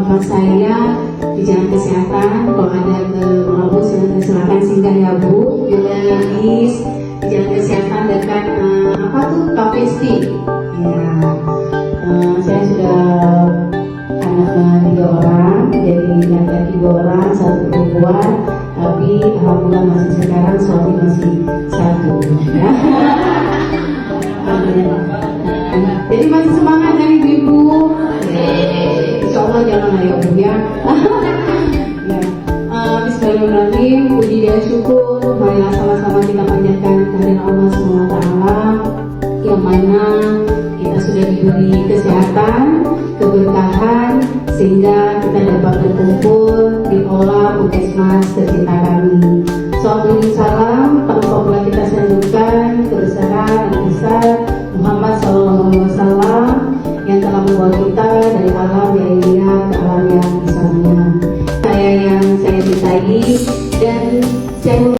tempat saya di Jalan Kesehatan. Kalau ada ke mau silakan singgah ya Bu. Yogalis di Jalan Kesehatan dekat apa tuh Cafe Stick. Ya, saya sudah anaknya 3 orang, jadi laki-laki 2 orang, 1 perempuan. Tapi alhamdulillah masih sekarang suami masih 1. Ya. Jadi masih semangat kan ibu-ibu. Insya Allah jangan ayo Bu ya. Ya. Bismillahirrahmanirrahim. Puji dan syukur, marilah sama-sama kita panjatkan kehadiran Allah SWT, yang mana kita sudah diberi kesehatan, keberkahan, sehingga kita dapat berkumpul di aula Puskesmas tercinta kami. Salam, tanpa pula kita sandungkan kebesaran dan besar Muhammad SAW yang telah membawa kita dari alam yang mulia ke alam yang besarnya. Saya yang saya cintai dan saya